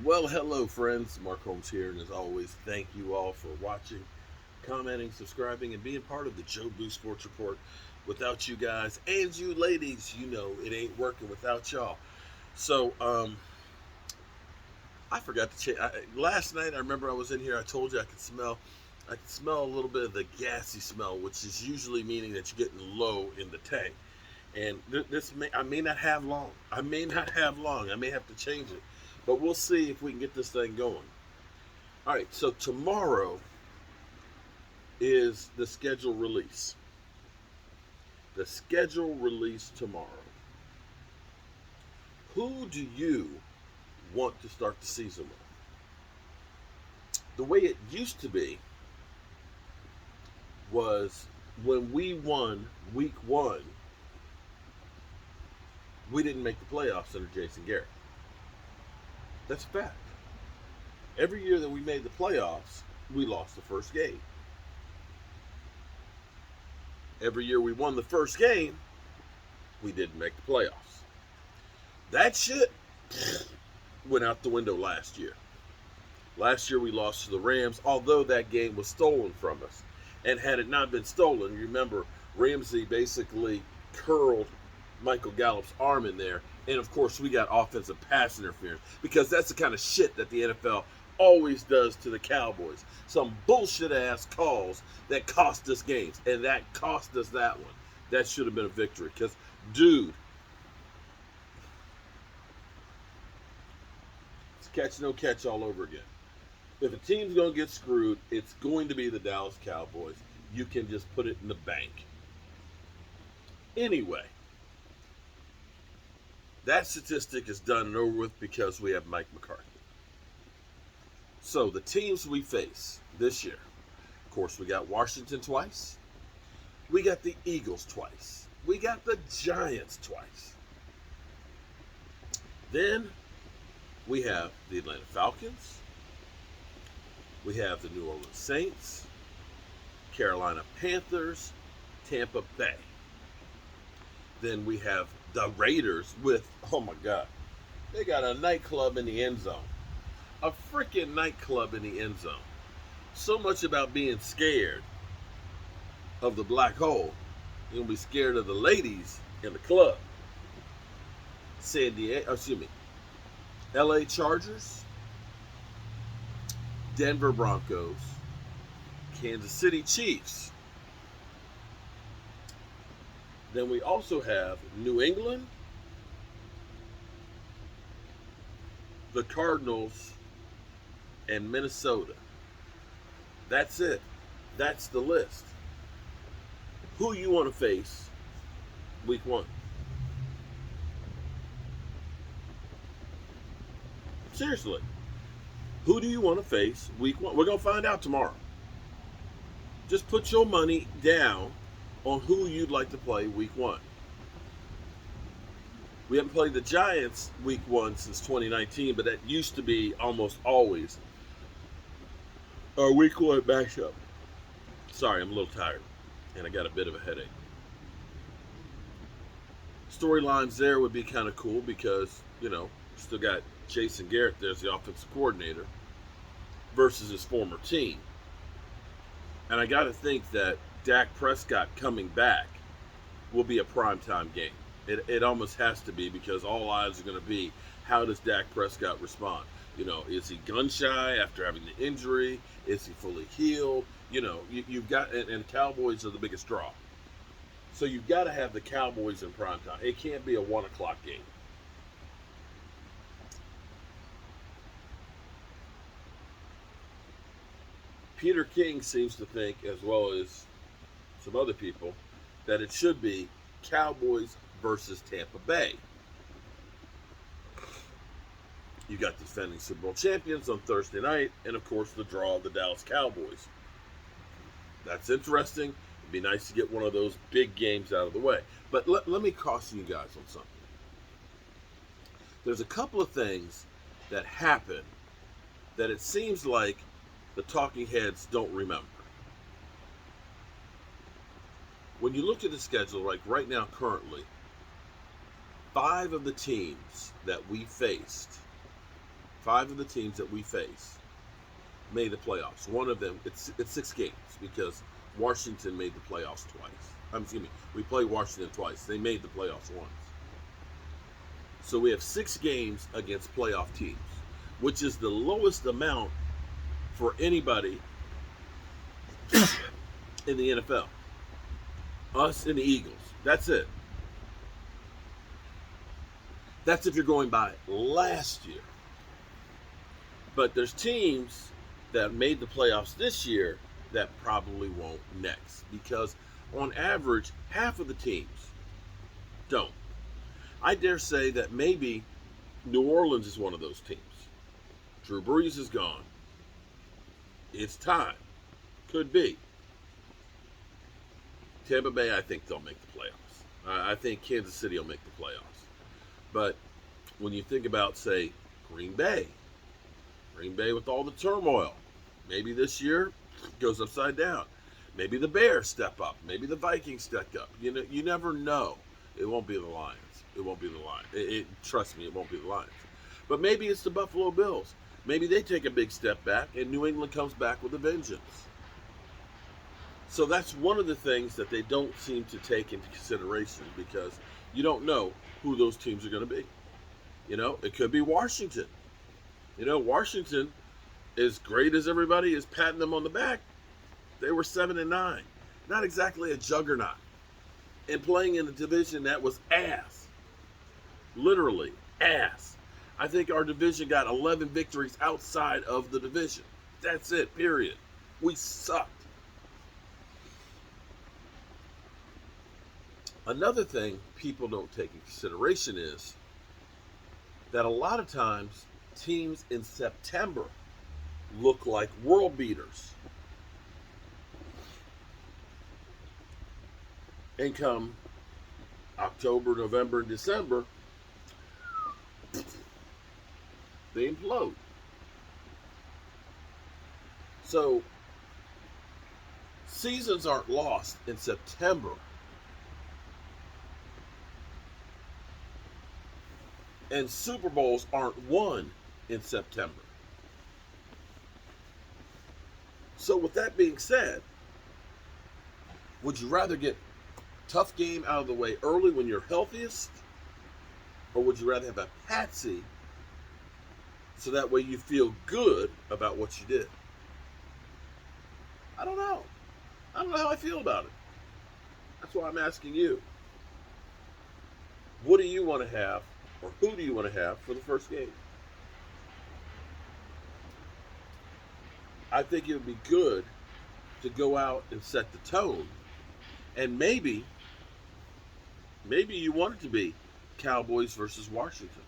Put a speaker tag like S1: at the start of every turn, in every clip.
S1: Well, hello, friends. Mark Holmes here, and as always, thank you all for watching, commenting, subscribing, and being part of the Joe Boo Sports Report. Without you guys and you ladies, you know it ain't working without y'all. So, I forgot to check. Last night, I remember I was in here. I told you I could smell a little bit of the gassy smell, which is usually meaning that you're getting low in the tank. And I may not have long. I may not have long. I may have to change it, but we'll see if we can get this thing going. All right, so tomorrow is the schedule release. The schedule release tomorrow. Who do you want to start the season with? The way it used to be was when we won week one, we didn't make the playoffs under Jason Garrett. That's a fact. Every year that we made the playoffs, we lost the first game. Every year we won the first game, we didn't make the playoffs. That shit went out the window last year. Last year we lost to the Rams, although that game was stolen from us. And had it not been stolen, you remember Ramsey basically curled Michael Gallup's arm in there. And of course, we got offensive pass interference because that's the kind of shit that the NFL always does to the Cowboys. Some bullshit ass calls that cost us games. And that cost us that one. That should have been a victory because, dude, it's catch no catch all over again. If a team's going to get screwed, it's going to be the Dallas Cowboys. You can just put it in the bank. Anyway, that statistic is done and over with because we have Mike McCarthy. So the teams we face this year, of course, we got Washington twice. We got the Eagles twice. We got the Giants twice. Then we have the Atlanta Falcons. We have the New Orleans Saints, Carolina Panthers, Tampa Bay. Then we have the Raiders with, oh my God, they got a nightclub in the end zone. A freaking nightclub in the end zone. So much about being scared of the black hole. You're going to be scared of the ladies in the club. LA Chargers, Denver Broncos, Kansas City Chiefs. Then we also have New England, the Cardinals, and Minnesota. That's it. That's the list. Who you want to face week one? Seriously. Who do you want to face week one? We're going to find out tomorrow. Just put your money down on who you'd like to play week one. We haven't played the Giants week one since 2019, but that used to be almost always our week one matchup. Sorry, I'm a little tired, and I got a bit of a headache. Storylines there would be kind of cool because, still got Jason Garrett there as the offensive coordinator versus his former team. And I got to think that Dak Prescott coming back will be a primetime game. It almost has to be because all eyes are going to be how does Dak Prescott respond? Is he gun shy after having the injury? Is he fully healed? You've got, and Cowboys are the biggest draw. So you've got to have the Cowboys in primetime. It can't be a 1 o'clock game. Peter King seems to think, as well as some other people, that it should be Cowboys versus Tampa Bay. You got the defending Super Bowl champions on Thursday night, and of course the draw of the Dallas Cowboys. That's interesting. It'd be nice to get one of those big games out of the way. But let me caution you guys on something. There's a couple of things that happen that it seems like the talking heads don't remember. When you look at the schedule, like right now, currently, 5 of the teams that we faced
S2: 5 of the teams that we face made the playoffs. One of them, it's 6 games because Washington made the playoffs twice. Excuse me, we played Washington twice. They made the playoffs once. So we have 6 games against playoff teams, which is the lowest amount for anybody in the NFL. Us and the Eagles. That's it. That's if you're going by last year. But there's teams that made the playoffs this year that probably won't next because on average, half of the teams don't. I dare say that maybe New Orleans is one of those teams. Drew Brees is gone. It's time. Could be. Tampa Bay, I think they'll make the playoffs. I think Kansas City will make the playoffs. But when you think about, say, Green Bay with all the turmoil, maybe this year goes upside down. Maybe the Bears step up. Maybe the Vikings step up. You never know. It won't be the Lions. It won't be the Lions. Trust me, it won't be the Lions. But maybe it's the Buffalo Bills. Maybe they take a big step back and New England comes back with a vengeance. So that's one of the things that they don't seem to take into consideration because you don't know who those teams are going to be. It could be Washington. Washington, as great as everybody is patting them on the back, they were 7-9. Not exactly a juggernaut. And playing in a division that was ass. Literally ass. I think our division got 11 victories outside of the division. That's it, period. We sucked. Another thing people don't take into consideration is that a lot of times teams in September look like world beaters. And come October, November, and December, they implode. So, seasons aren't lost in September. And Super Bowls aren't won in September. So with that being said, would you rather get a tough game out of the way early when you're healthiest? Or would you rather have a patsy so that way you feel good about what you did? I don't know. I don't know how I feel about it. That's why I'm asking you. What do you want to have, or who do you want to have for the first game? I think it would be good to go out and set the tone. And maybe you want it to be Cowboys versus Washington.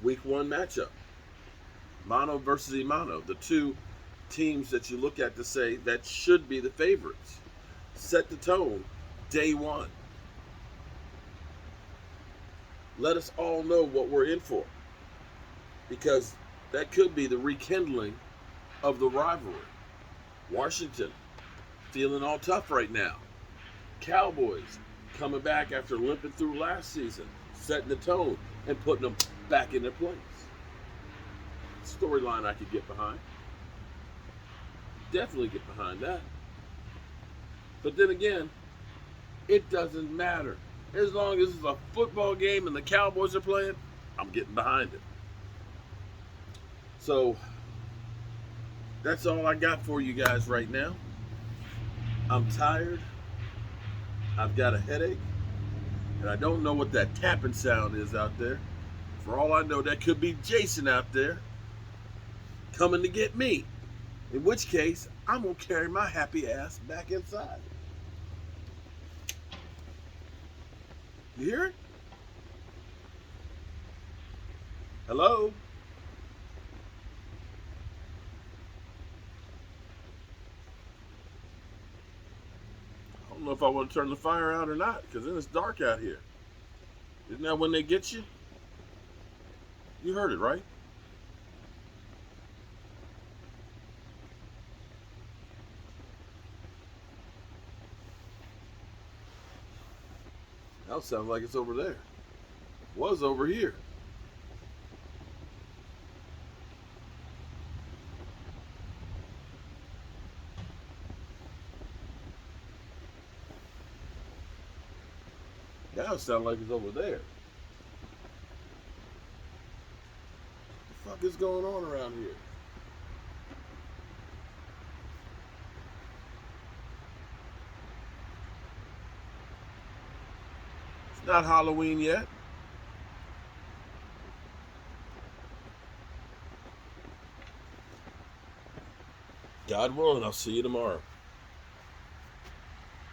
S2: Week 1 matchup. Mano versus Imano. The two teams that you look at to say that should be the favorites. Set the tone day 1. Let us all know what we're in for. Because that could be the rekindling of the rivalry. Washington, feeling all tough right now. Cowboys, coming back after limping through last season, setting the tone and putting them back in their place. Storyline I could get behind. Definitely get behind that. But then again, it doesn't matter. As long as it's a football game and the Cowboys are playing, I'm getting behind it. So, that's all I got for you guys right now. I'm tired. I've got a headache. And I don't know what that tapping sound is out there. For all I know, that could be Jason out there coming to get me. In which case, I'm going to carry my happy ass back inside. You hear it? Hello? I don't know if I want to turn the fire out or not, because then it's dark out here. Isn't that when they get you? You heard it, right? That sounds like it's over there. It was over here. Now it sounds like it's over there. What the fuck is going on around here? It's not Halloween yet. God willing, I'll see you tomorrow.